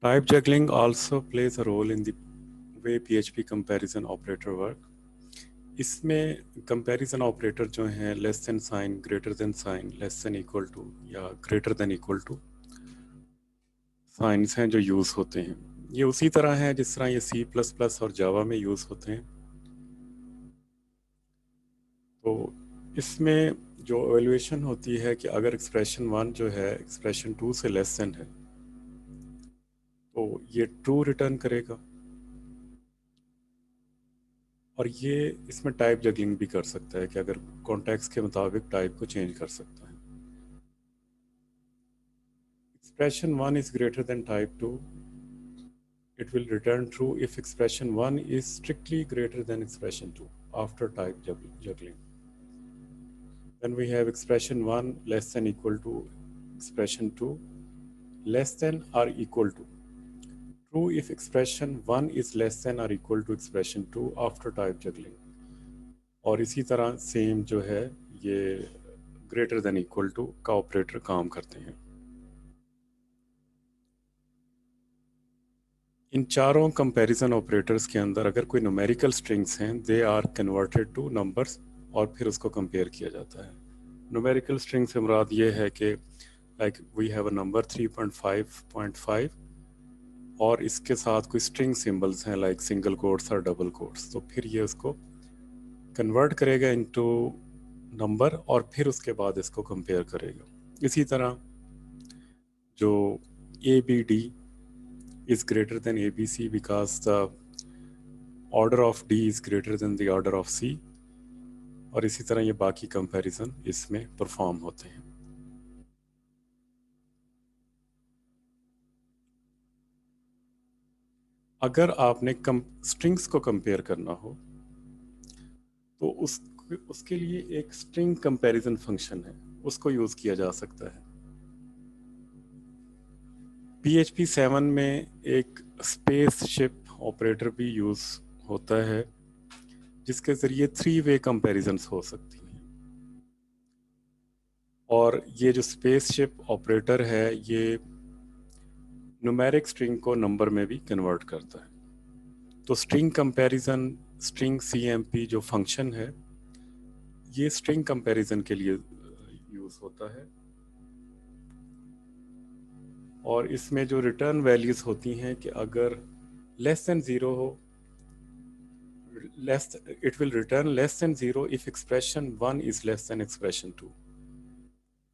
Type juggling also plays a role in the way PHP comparison operator work. इसमें comparison operator जो हैं less than sign, greater than sign, less than equal to या greater than equal to signs हैं जो use होते हैं। ये उसी तरह है जिस तरह ये C++ और जावा में यूज़ होते हैं। तो इसमें जो एवेल्यूएशन होती है कि अगर एक्सप्रेशन 1 जो है एक्सप्रेशन 2 से लेस देन है तो ये ट्रू रिटर्न करेगा। और ये इसमें टाइप जगलिंग भी कर सकता है कि अगर कॉन्टेक्स्ट के मुताबिक टाइप को चेंज कर सकता है। Expression 1 is greater than type 2, it will return true if expression 1 is strictly greater than expression 2 after type juggling. Then we have expression 1 less than equal to expression 2 less than or equal to. True if expression 1 is less than or equal to expression 2 after type juggling. और इसी तरह same जो है ये greater than equal to का operator काम करते हैं। इन चारों कंपैरिजन ऑपरेटर्स के अंदर अगर कोई न्यूमेरिकल स्ट्रिंग्स हैं they are converted to numbers और फिर उसको कंपेयर किया जाता है। न्यूमेरिकल स्ट्रिंग से मुराद ये है कि like we have a number 3.5.5 और इसके साथ कोई स्ट्रिंग सिंबल्स हैं लाइक सिंगल कोट्स और डबल कोट्स, तो फिर ये उसको कन्वर्ट करेगा इनटू नंबर और फिर उसके बाद इसको कंपेयर करेगा। इसी तरह जो ABD is greater than ABC because the order of D is greater than the order of C, और इसी तरह ये बाकी कंपैरिजन इसमें परफॉर्म होते हैं। अगर आपने स्ट्रिंग्स को कंपेयर करना हो तो उसके लिए एक स्ट्रिंग कंपैरिजन फंक्शन है, उसको यूज़ किया जा सकता है। PHP 7 में एक स्पेसशिप ऑपरेटर भी यूज़ होता है जिसके ज़रिए 3-वे कंपैरिजन्स हो सकती हैं। और ये जो स्पेसशिप ऑपरेटर है ये न्यूमेरिक स्ट्रिंग को नंबर में भी कन्वर्ट करता है। तो स्ट्रिंग कंपैरिजन, स्ट्रिंग CMP जो फंक्शन है ये स्ट्रिंग कंपैरिजन के लिए यूज़ होता है। और इसमें जो रिटर्न वैल्यूज़ होती हैं कि अगर लेस देन ज़ीरो हो, it will return less than 0 if expression 1 is less than expression 2,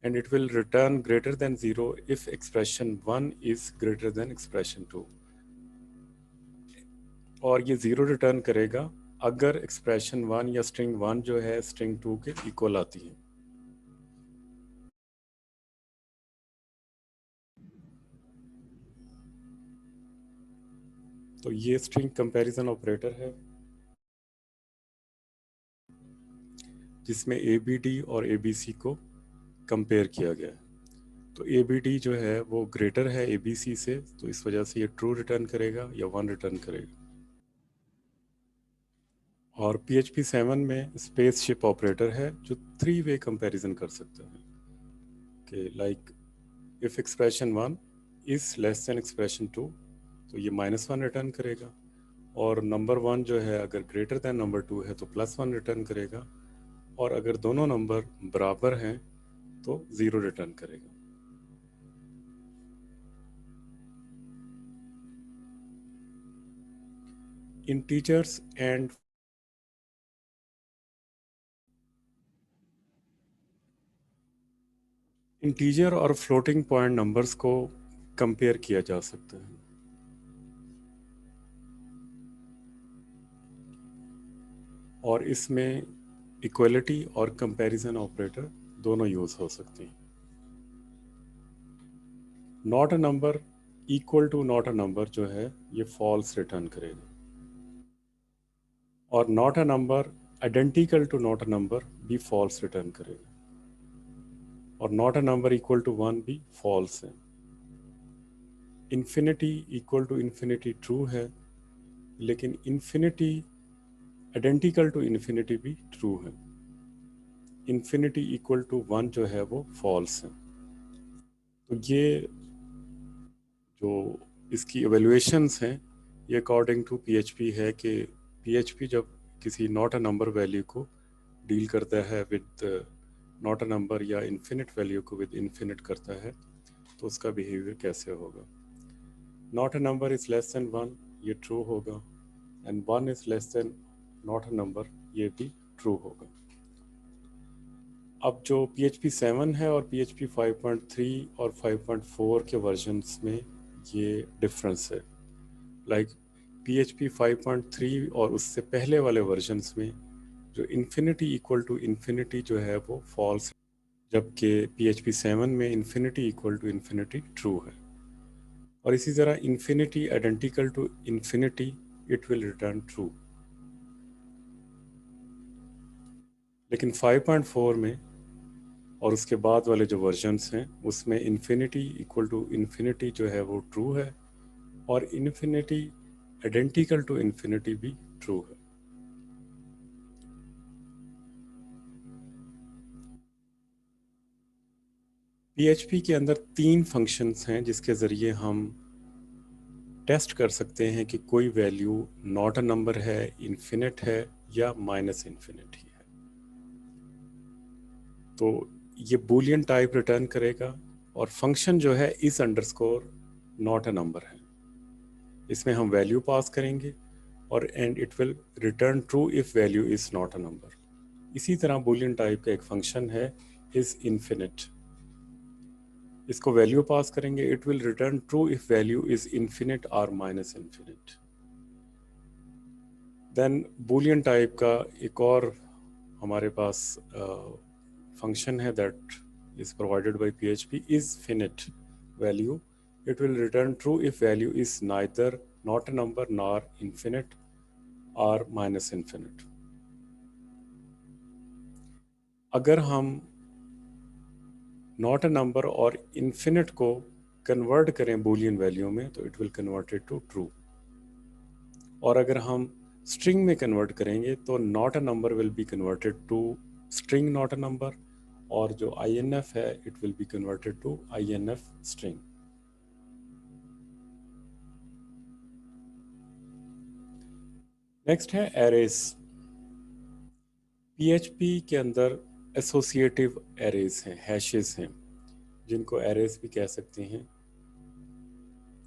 and it will return greater than 0 if expression 1 is greater than expression 2, और ये 0 रिटर्न करेगा अगर एक्सप्रेशन 1 या स्ट्रिंग 1 जो है स्ट्रिंग 2 के इक्वल आती है। तो ये स्ट्रिंग कंपैरिजन ऑपरेटर है जिसमें ABD और ABC को कंपेयर किया गया है। तो ABD जो है वो ग्रेटर है ABC से, तो इस वजह से ये ट्रू रिटर्न करेगा या 1 रिटर्न करेगा। और PHP 7 में स्पेसशिप ऑपरेटर है जो 3-वे कंपैरिजन कर सकता है कि like if expression 1 is less than expression 2 तो ये -1 रिटर्न करेगा, और नंबर 1 जो है अगर ग्रेटर देन नंबर 2 है तो +1 रिटर्न करेगा, और अगर दोनों नंबर बराबर हैं तो 0 रिटर्न करेगा। इंटीजर्स एंड इंटीजर और फ्लोटिंग पॉइंट नंबर्स को कंपेयर किया जा सकता है। और इसमें इक्वलिटी और कंपैरिजन ऑपरेटर दोनों यूज़ हो सकते हैं। Not a number equal to not a number जो है ये फॉल्स रिटर्न करेगा, और not a number identical to not a number भी फॉल्स रिटर्न करेगा, और not a number equal to 1 भी फॉल्स है। Infinity equal to infinity true है, लेकिन इन्फिनिटी आइडेंटिकल टू इन्फिनिटी भी ट्रू है। इन्फिनिटी इक्वल टू 1 जो है वो फॉल्स है। तो ये जो इसकी एवेल्युएशंस हैं, ये अकॉर्डिंग टू पीएचपी है कि पीएचपी जब किसी नॉट अ नंबर वैल्यू को डील करता है विद नॉट अ नंबर या इन्फिनिट वैल्यू को विद इन्फिनिट करता है तो उसका बिहेवियर कैसे होगा। Not a number is less than one, ये ट्रू होगा, and one is less than not a number, ये भी ट्रू होगा। अब जो PHP 7 है और PHP 5.3 और 5.4 के वर्जन्स में ये डिफरेंस है। लाइक PHP 5.3 और उससे पहले वाले वर्जन्स में जो इन्फिनिटी इक्वल टू इन्फिनिटी जो है वो फॉल्स, जबकि PHP 7 में infinity equal to infinity true है। और इसी तरह infinity identical to infinity, it will return true. लेकिन 5.4 में और उसके बाद वाले जो वर्जन्स हैं उसमें इन्फिनिटी इक्वल टू इन्फिनिटी जो है वो ट्रू है और इन्फिनिटी आइडेंटिकल टू इन्फिनिटी भी ट्रू है। PHP के अंदर 3 फंक्शंस हैं जिसके ज़रिए हम टेस्ट कर सकते हैं कि कोई वैल्यू नॉट अ नंबर है, इन्फिनिट है या माइनस इन्फिनिटी है। तो ये बूलियन टाइप रिटर्न करेगा और फंक्शन जो है इस अंडरस्कोर नॉट अ नंबर है, इसमें हम वैल्यू पास करेंगे और and it will return true if value is not a number. इसी तरह बूलियन टाइप का एक फंक्शन है इज इन्फिनिट, इसको वैल्यू पास करेंगे, it will return true if value is infinite और minus infinite. Then Boolean type का एक और हमारे पास फंक्शन है that is provided by PHP is finite value, it will return true if value is neither not a number nor infinite और minus infinite. अगर हम नॉट अ नंबर और इन्फिनिट को कन्वर्ट करें बूलियन वैल्यू में तो it will convert it to true, और अगर हम स्ट्रिंग में कन्वर्ट करेंगे तो not a number will be converted to string not a number, और जो INF है it will be converted to INF string. Next है एरेज। PHP के अंदर एसोसिएटिव एरेज हैं, हैशेस हैं, जिनको एरेज भी कह सकते हैं।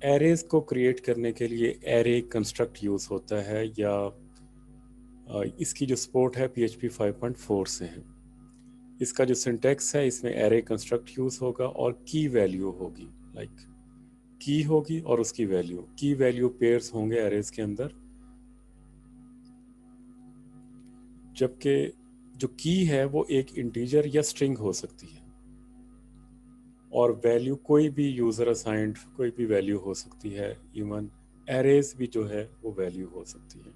एरेज को क्रिएट करने के लिए एरे कंस्ट्रक्ट यूज़ होता है, या इसकी जो सपोर्ट है PHP 5.4 से है। इसका जो सिंटेक्स है इसमें एरे कंस्ट्रक्ट यूज़ होगा और की वैल्यू होगी, लाइक की होगी और उसकी वैल्यू, की वैल्यू पेयर्स होंगे एरेज के अंदर, जबकि जो की है वो एक इंटीजर या स्ट्रिंग हो सकती है, और वैल्यू कोई भी यूज़र असाइंड कोई भी वैल्यू हो सकती है, इवन एरेज भी जो है वो वैल्यू हो सकती है।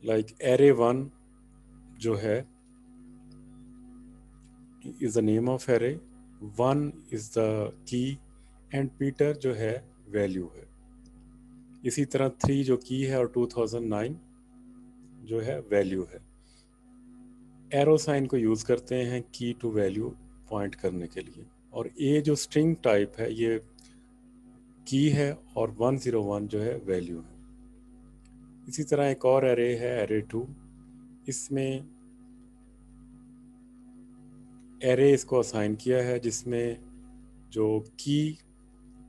लाइक एरे 1 जो है is the name of array, 1 is the key and Peter जो है वैल्यू है। इसी तरह 3 जो की है और 2009 जो है वैल्यू है। एरो साइन को यूज़ करते हैं की टू वैल्यू पॉइंट करने के लिए, और ये जो स्ट्रिंग टाइप है ये की है और 101 जो है वैल्यू है। इसी तरह एक और एरे है एरे 2, इसमें एरे इसको असाइन किया है जिसमें जो की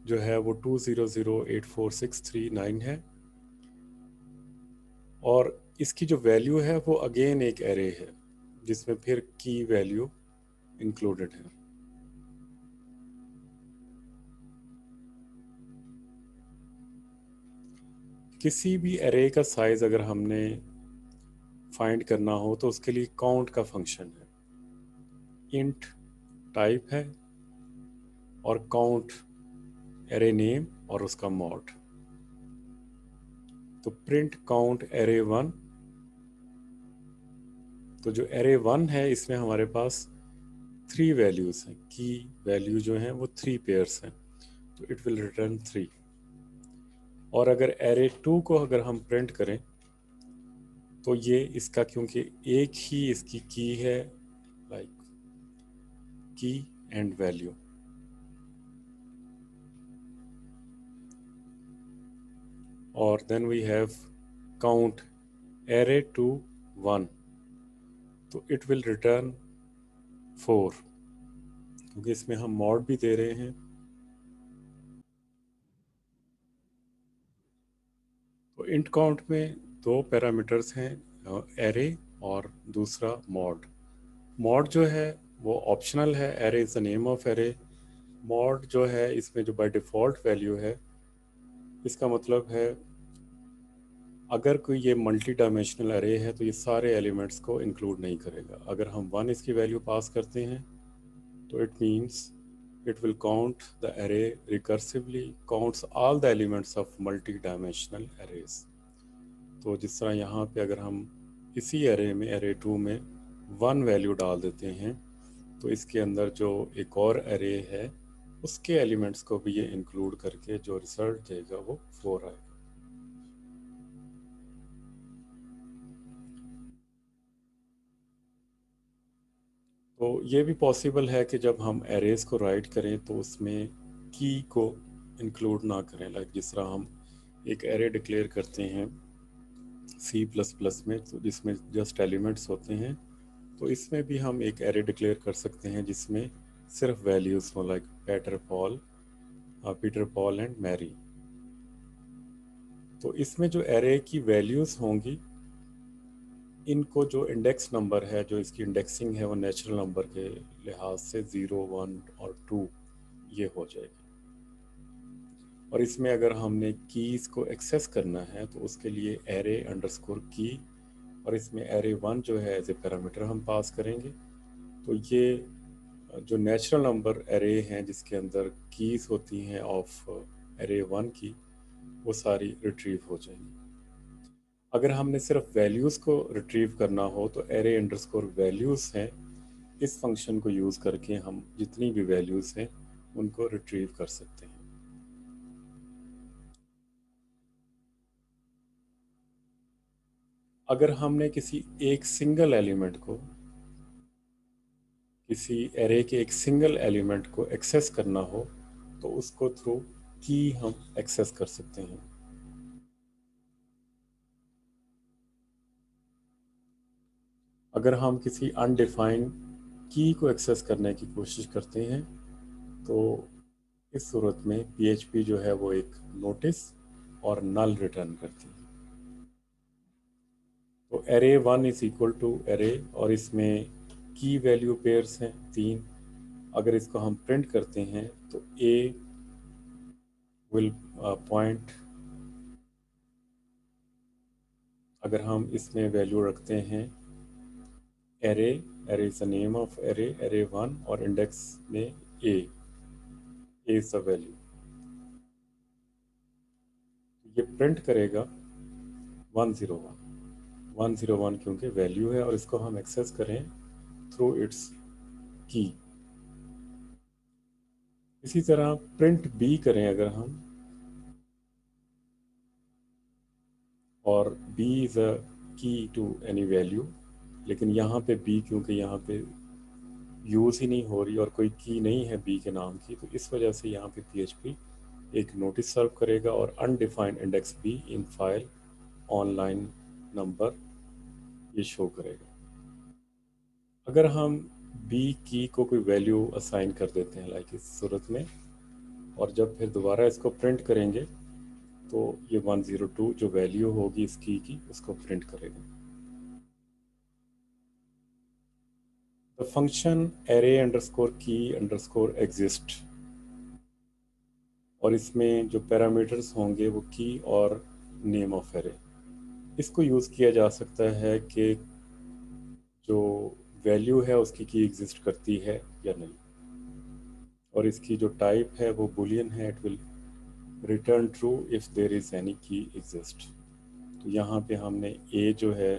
जो है वो 2008463 है, और इसकी जो वैल्यू है वो अगेन एक एरे है जिसमें फिर की वैल्यू इंक्लूडेड है। किसी भी एरे का साइज अगर हमने फाइंड करना हो तो उसके लिए काउंट का फंक्शन है, इंट टाइप है और काउंट एरे नेम और उसका मॉड। तो प्रिंट काउंट एरे 1, तो जो एरे 1 है इसमें हमारे पास 3 वैल्यूज हैं, की वैल्यू जो हैं वो 3 पेयर्स हैं, तो इट विल रिटर्न 3। और अगर एरे 2 को अगर हम प्रिंट करें तो ये इसका क्योंकि एक ही इसकी की है, लाइक की एंड वैल्यू, और then we have count array to 1, तो इट विल रिटर्न 4, क्योंकि इसमें हम मॉड भी दे रहे हैं। तो इंट काउंट में दो पैरामीटर्स हैं, एरे और दूसरा मॉड। मॉड जो है वो ऑप्शनल है, array is the name of array. Mod जो है इसमें जो बाय डिफ़ॉल्ट वैल्यू है, इसका मतलब है अगर कोई ये मल्टी डायमेंशनल एरे है तो ये सारे एलिमेंट्स को इंक्लूड नहीं करेगा। अगर हम 1 इसकी वैल्यू पास करते हैं तो it means it will count the array recursively, counts all the elements of multi-dimensional arrays। तो जिस तरह यहाँ पे अगर हम इसी array में array 2 में 1 वैल्यू डाल देते हैं तो इसके अंदर जो एक और array है उसके एलिमेंट्स को भी ये इंक्लूड करके जो रिजल्ट देगा वो 4 आएगा। तो ये भी पॉसिबल है कि जब हम एरेज को राइट करें तो उसमें की को इंक्लूड ना करें। लाइक जिस तरह हम एक एरे डिक्लेयर करते हैं C++ में, तो जिसमें जस्ट एलिमेंट्स होते हैं, तो इसमें भी हम एक एरे डिक्लेयर कर सकते हैं जिसमें सिर्फ वैल्यूज़ हो, like Peter Paul and Mary. तो इसमें जो एरे की वैल्यूज़ होंगी, इनको जो इंडेक्स नंबर है, जो इसकी इंडेक्सिंग है वो नेचुरल नंबर के लिहाज से 0, 1 और 2 ये हो जाएगी। और इसमें अगर हमने कीज़ को एक्सेस करना है तो उसके लिए एरे अंडरस्कोर की, और इसमें एरे 1 जो है एज ए पैरामीटर हम पास करेंगे। तो ये जो नेचुरल नंबर एरे हैं जिसके अंदर कीज़ होती हैं ऑफ एरे 1 की, वो सारी रिट्रीव हो जाएंगी। अगर हमने सिर्फ वैल्यूज़ को रिट्रीव करना हो तो एरे अंडरस्कोर वैल्यूज़ हैं, इस फंक्शन को यूज़ करके हम जितनी भी वैल्यूज़ हैं उनको रिट्रीव कर सकते हैं। अगर हमने किसी एक सिंगल एलिमेंट को, किसी एरे के एक सिंगल एलिमेंट को एक्सेस करना हो तो उसको थ्रू की हम एक्सेस कर सकते हैं। अगर हम किसी अनडिफाइंड की को एक्सेस करने की कोशिश करते हैं तो इस सूरत में पीएचपी जो है वो एक नोटिस और नल रिटर्न करती है। तो array 1 is equal to array, और इसमें की वैल्यू पेयर्स हैं 3। अगर इसको हम प्रिंट करते हैं तो ए विल पॉइंट, अगर हम इसमें वैल्यू रखते हैं array, array is the name of array, array 1 और इंडेक्स में ए इज द वैल्यू, ये प्रिंट करेगा 101। 101 क्योंकि वैल्यू है और इसको हम एक्सेस करें थ्रू इट्स की। इसी तरह प्रिंट बी करें अगर हम, और बी इज़ अ की टू एनी वैल्यू, लेकिन यहाँ पे बी क्योंकि यहाँ पे यूज़ ही नहीं हो रही और कोई की नहीं है बी के नाम की, तो इस वजह से यहाँ पे पीएचपी एक नोटिस सर्व करेगा और undefined index be in file online number ये शो करेगा। अगर हम बी की को कोई वैल्यू असाइन कर देते हैं लाइक इस सूरत में, और जब फिर दोबारा इसको प्रिंट करेंगे तो ये 102 जो वैल्यू होगी इस की उसको प्रिंट करेगा। द फंक्शन एरे अंडरस्कोर की अंडरस्कोर एग्जिस्ट, और इसमें जो पैरामीटर्स होंगे वो की और नेम ऑफ एरे, इसको यूज़ किया जा सकता है कि जो वैल्यू है उसकी की एग्जिस्ट करती है या नहीं, और इसकी जो टाइप है वो बुलियन है, it will return true if there is any की एग्जिस्ट। तो यहाँ पे हमने ए जो है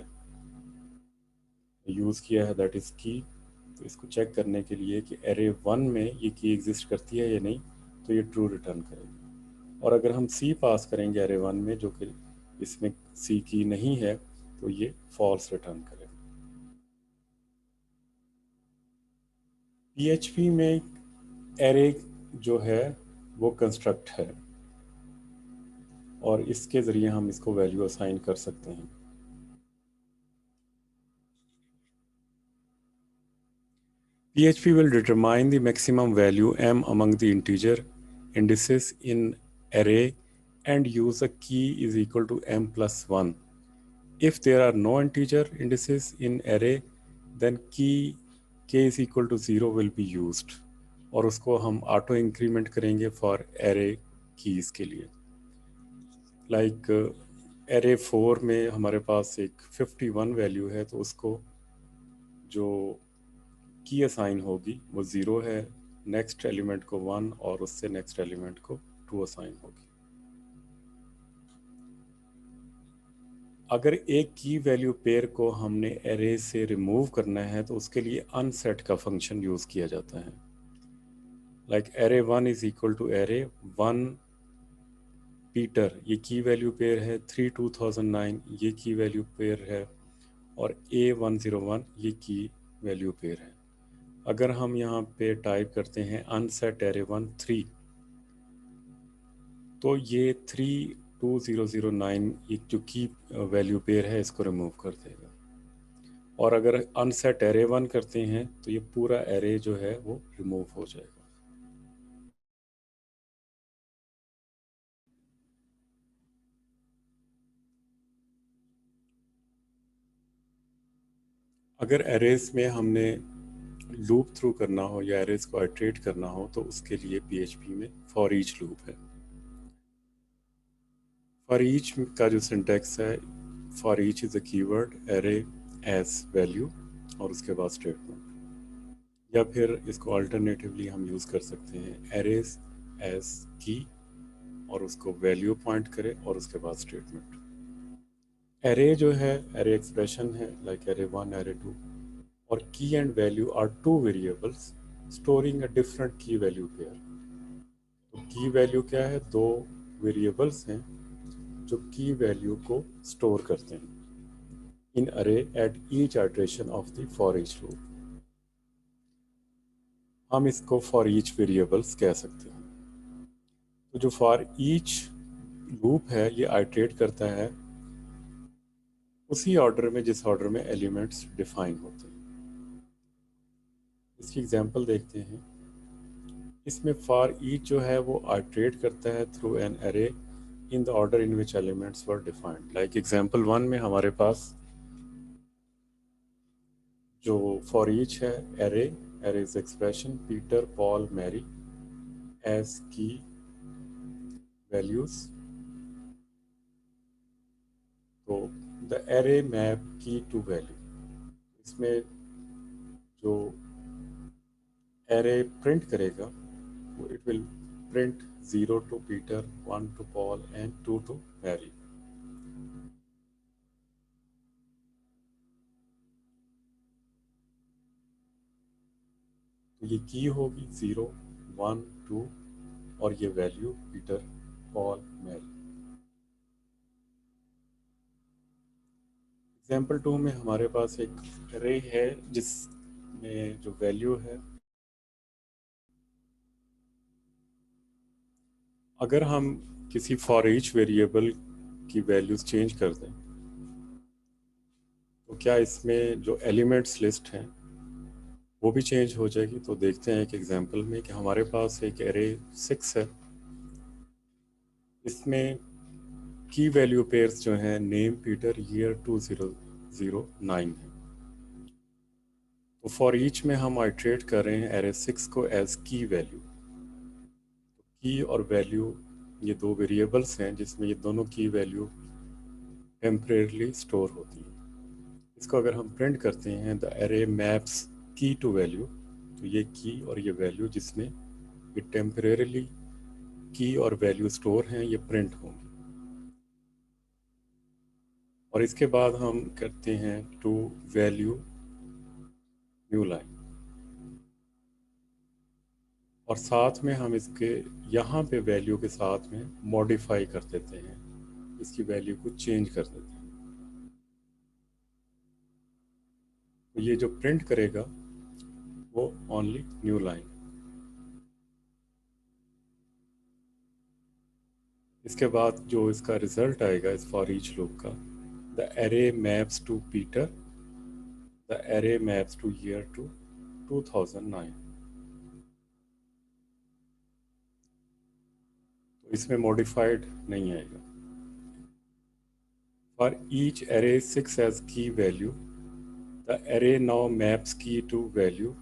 यूज़ किया है दैट इज़ की। तो इसको चेक करने के लिए कि एरे 1 में ये की एग्जिस्ट करती है या नहीं, तो ये ट्रू रिटर्न करेगा। और अगर हम सी पास करेंगे एरे 1 में जो कि इसमें सी की नहीं है, तो ये फॉल्स रिटर्न करेगा। पीएचपी में एरे जो है वो कंस्ट्रक्ट है, और इसके ज़रिए हम इसको वैल्यू असाइन कर सकते हैं। PHP will determine the maximum value m among the integer indices in array and use a key is equal to m plus 1. If there are no integer indices in array, then key k is equal to 0 will be used. और उसको हम auto increment करेंगे for array keys के लिए। Like array 4 में हमारे पास एक 51 value है, तो उसको जो की असाइन होगी वो 0 है, नेक्स्ट एलिमेंट को 1 और उससे नेक्स्ट एलिमेंट को 2 असाइन होगी। अगर एक की वैल्यू पेयर को हमने एरे से रिमूव करना है तो उसके लिए अनसेट का फंक्शन यूज़ किया जाता है। Like array 1 is equal to array 1 Peter, ये की वैल्यू पेयर है। 3 2009 ये की वैल्यू पेयर है, और A101 ये की वैल्यू पेयर है। अगर हम यहाँ पे टाइप करते हैं अनसेट एरे 1 3, तो ये 32009 ये जो की वैल्यू पेयर है इसको रिमूव कर देगा। और अगर अनसेट एरे 1 करते हैं तो ये पूरा एरे जो है वो रिमूव हो जाएगा। अगर एरेज में हमने लूप थ्रू करना हो या एरेज को आइटरेट करना हो तो उसके लिए PHP में फॉर ईच लूप है। फॉर ईच का जो सिंटैक्स है, for each is a keyword array as value और उसके बाद स्टेटमेंट, या फिर इसको अल्टरनेटिवली हम यूज़ कर सकते हैं एरेज एज की और उसको वैल्यू पॉइंट करे और उसके बाद स्टेटमेंट। एरे जो है एरे एक्सप्रेशन है, लाइक एरे 1 एरे 2, और key and value are two variables storing a different key value pair. तो की वैल्यू क्या है? दो वेरिएबल्स हैं जो की वैल्यू को स्टोर करते हैं इन अरे at each iteration of the for each loop. हम इसको फॉर ईच वेरिएबल्स कह सकते हैं। तो जो फॉर ईच लूप है ये आइटरेट करता है उसी ऑर्डर में जिस ऑर्डर में एलिमेंट्स डिफाइन होते हैं। इसकी एग्जांपल देखते हैं। इसमें फॉर ईच जो है वो आइटरेट करता है through an array in the order in which elements were defined. Like example 1 में हमारे पास जो फॉर ईच है array, array is expression Peter Paul Mary as key values. तो the array map key to value, इसमें जो array print करेगा वो it will print 0 to Peter, 1 to Paul and 2 to Mary. तो ये की होगी 0 1 2 और ये value Peter Paul Mary. Example 2 में हमारे पास एक एरे है जिसमें जो वैल्यू है, अगर हम किसी फॉर ईच वेरिएबल की वैल्यूज चेंज कर दें तो क्या इसमें जो एलिमेंट्स लिस्ट हैं वो भी चेंज हो जाएगी। तो देखते हैं एक एग्जांपल में कि हमारे पास एक एरे 6 है। इसमें की वैल्यू पेयर्स जो हैं नेम पीटर ईयर 2009 है। तो फॉर ईच में हम आइट्रेट कर रहे हैं एरे 6 को एज की वैल्यू। की और वैल्यू ये दो वेरिएबल्स हैं जिसमें ये दोनों की वैल्यू टेम्परेरली स्टोर होती है। इसको अगर हम प्रिंट करते हैं the array maps key to value, तो ये की और ये वैल्यू जिसमें ये टेम्परेरली की और वैल्यू स्टोर हैं ये प्रिंट होंगे। और इसके बाद हम करते हैं टू वैल्यू न्यू लाइन, और साथ में हम इसके यहाँ पे वैल्यू के साथ में मॉडिफाई कर देते हैं, इसकी वैल्यू को चेंज कर देते हैं। तो ये जो प्रिंट करेगा वो ओनली न्यू लाइन। इसके बाद जो इसका रिजल्ट आएगा इस फॉर ईच लूप का, the array maps to Peter, the array maps to year to 2009। तो इसमें मॉडिफाइड नहीं आएगा। For each array 6 as key value, the array now maps key to value,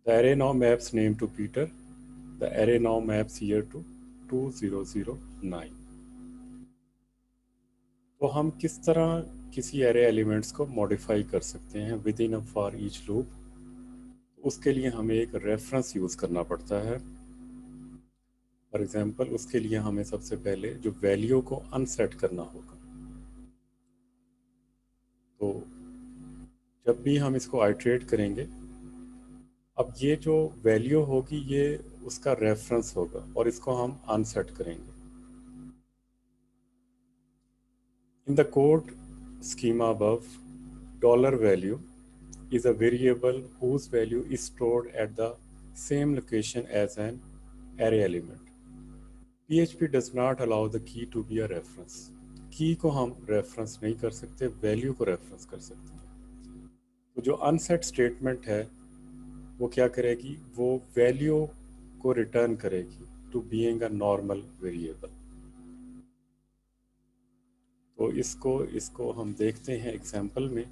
the array now maps name to Peter, the array now maps year to 2009। तो हम किस तरह किसी array elements को मॉडिफाई कर सकते हैं with in a for each loop. उसके लिए हमें एक रेफरेंस यूज़ करना पड़ता है। फॉर एग्जांपल उसके लिए हमें सबसे पहले जो वैल्यू को अनसेट करना होगा। तो जब भी हम इसको आइट्रेट करेंगे, अब ये जो वैल्यू होगी ये उसका रेफरेंस होगा और इसको हम अनसेट करेंगे। In the code schema above, dollar value is a variable whose value is stored at the same location as an array element. PHP does not allow the key to be a reference. की को हम reference नहीं कर सकते, value को reference कर सकते हैं। तो जो अनसेट स्टेटमेंट है वो क्या करेगी, वो वैल्यू को रिटर्न करेगी to being a normal variable. तो इसको इसको हम देखते हैं एग्जांपल में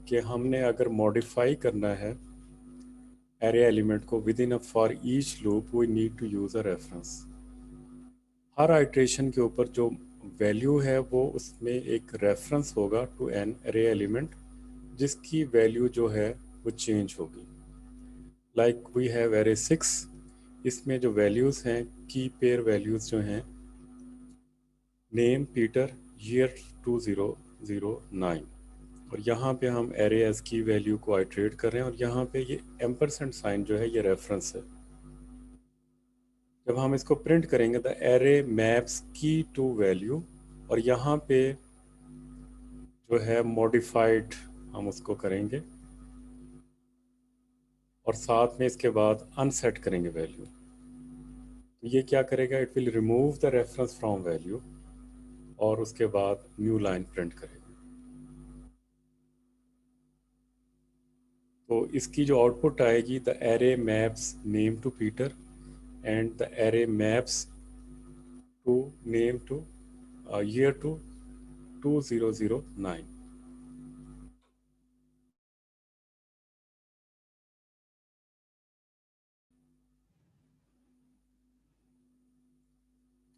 कि हमने अगर मॉडिफाई करना है एरे एलिमेंट को within a for each loop, we need to use a reference. हर आइट्रेशन के ऊपर जो वैल्यू है वो उसमें एक रेफरेंस होगा टू एन एरे एलिमेंट, जिसकी वैल्यू जो है वो चेंज होगी। लाइक वी हैव एरे 6, इसमें जो वैल्यूज़ हैं, की पेयर वैल्यूज़ जो हैं, नेम पीटर ईयर 2009, और यहाँ पे हम एरे एस की वैल्यू को आइट्रेट कर रहे हैं और यहाँ पे ये एम्परसेंट साइन जो है ये रेफरेंस है। जब हम इसको प्रिंट करेंगे the array maps key to value, और यहाँ पे जो है मॉडिफाइड हम उसको करेंगे और साथ में इसके बाद अनसेट करेंगे वैल्यू। तो ये क्या करेगा, it will remove the reference from value और उसके बाद न्यू लाइन प्रिंट करेगा। तो इसकी जो आउटपुट आएगी, the array maps name to Peter and the array maps to name to year to 2009।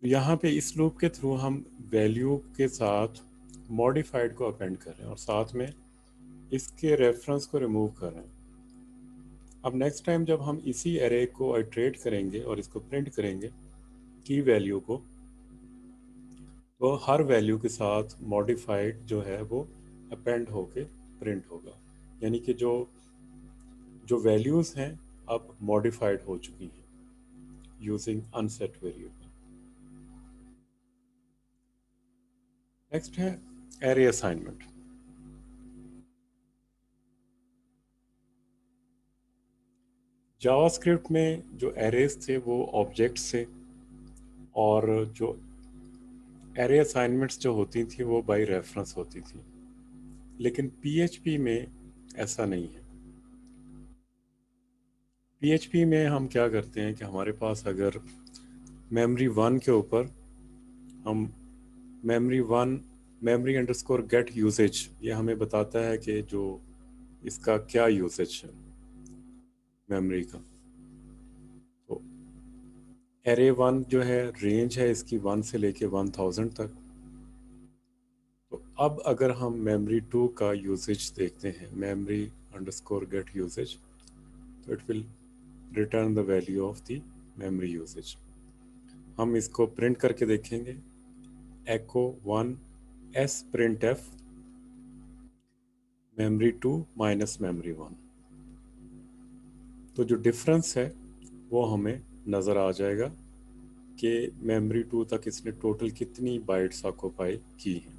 तो यहाँ पे इस लूप के थ्रू हम वैल्यू के साथ मॉडिफाइड को अपेंड कर रहे हैं और साथ में इसके रेफरेंस को रिमूव कर रहे हैं। अब नेक्स्ट टाइम जब हम इसी एरे को आइट्रेट करेंगे और इसको प्रिंट करेंगे की वैल्यू को, तो हर वैल्यू के साथ मॉडिफाइड जो है वो अपेंड होके प्रिंट होगा। यानी कि जो जो वैल्यूज़ हैं अब मॉडिफाइड हो चुकी हैं यूजिंग अनसेट वेरिएबल। नेक्स्ट है एरे असाइनमेंट। जावास्क्रिप्ट में जो एरेज थे वो ऑब्जेक्ट्स थे, और जो एरे असाइनमेंट्स जो होती थी वो बाय रेफरेंस होती थी। लेकिन पीएचपी में ऐसा नहीं है। पीएचपी में हम क्या करते हैं कि हमारे पास अगर मेमोरी 1 के ऊपर हम memory 1 memory underscore get usage, ये हमें बताता है कि जो इसका क्या यूसेज है मेमोरी का। तो एरे 1 जो है रेंज है इसकी 1 से लेके 1000 तक। तो अब अगर हम मेमोरी 2 का यूसेज देखते हैं, मेमोरी अंडरस्कोर गेट यूसेज, तो it will return the value of the memory usage. हम इसको प्रिंट करके देखेंगे, echo 1 s print f memory 2 minus memory 1। तो जो डिफरेंस है वो हमें नज़र आ जाएगा कि मेमोरी 2 तक इसने टोटल कितनी बाइट्स ऑक्यूपाई की हैं।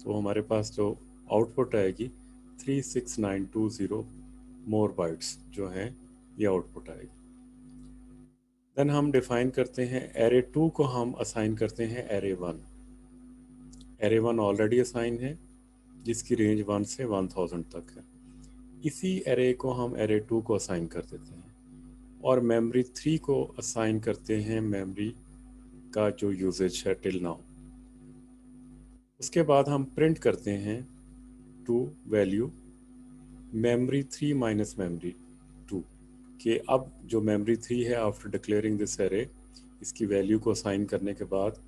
तो हमारे पास जो आउटपुट आएगी 36920 मोर बाइट्स जो है ये आउटपुट आएगी। देन हम डिफाइन करते हैं एरे 2 को हम असाइन करते हैं एरे 1। एरे 1 ऑलरेडी असाइन है जिसकी रेंज 1 से 1000 तक है। इसी एरे को हम एरे 2 को असाइन कर देते हैं और मेमोरी 3 को असाइन करते हैं मेमोरी का जो यूजेज है टिल नाउ। उसके बाद हम प्रिंट करते हैं to value memory 3 minus memory 2 कि अब जो मेमोरी 3 है आफ्टर डिक्लेयरिंग दिस एरे, इसकी वैल्यू को असाइन करने के बाद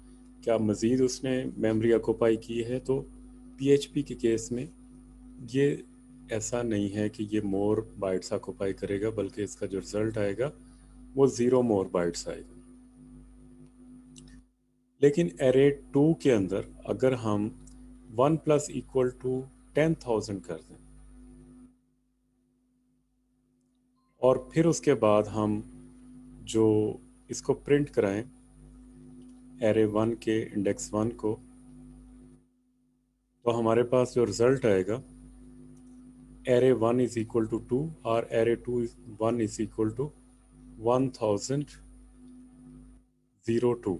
क्या मज़ीद उसने मेमोरी ऑक्यूपाई की है। तो पीएचपी के केस में ये ऐसा नहीं है कि ये मोर बाइट्स ऑक्यूपाई करेगा, बल्कि इसका जो रिजल्ट आएगा वो 0 मोर बाइट्स आएगा। लेकिन एरे 2 के अंदर अगर हम 1 प्लस इक्वल टू 10,000 कर दें और फिर उसके बाद हम जो इसको प्रिंट कराएं एरे 1 के इंडेक्स 1 को, तो हमारे पास जो रिजल्ट आएगा एरे 1 इज इक्वल टू 2 और एरे 2 1 इज इक्वल टू 1002।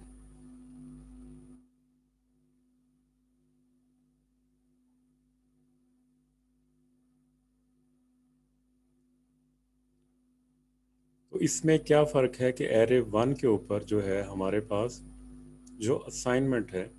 तो इसमें क्या फ़र्क है कि एरे 1 के ऊपर जो है हमारे पास जो असाइनमेंट है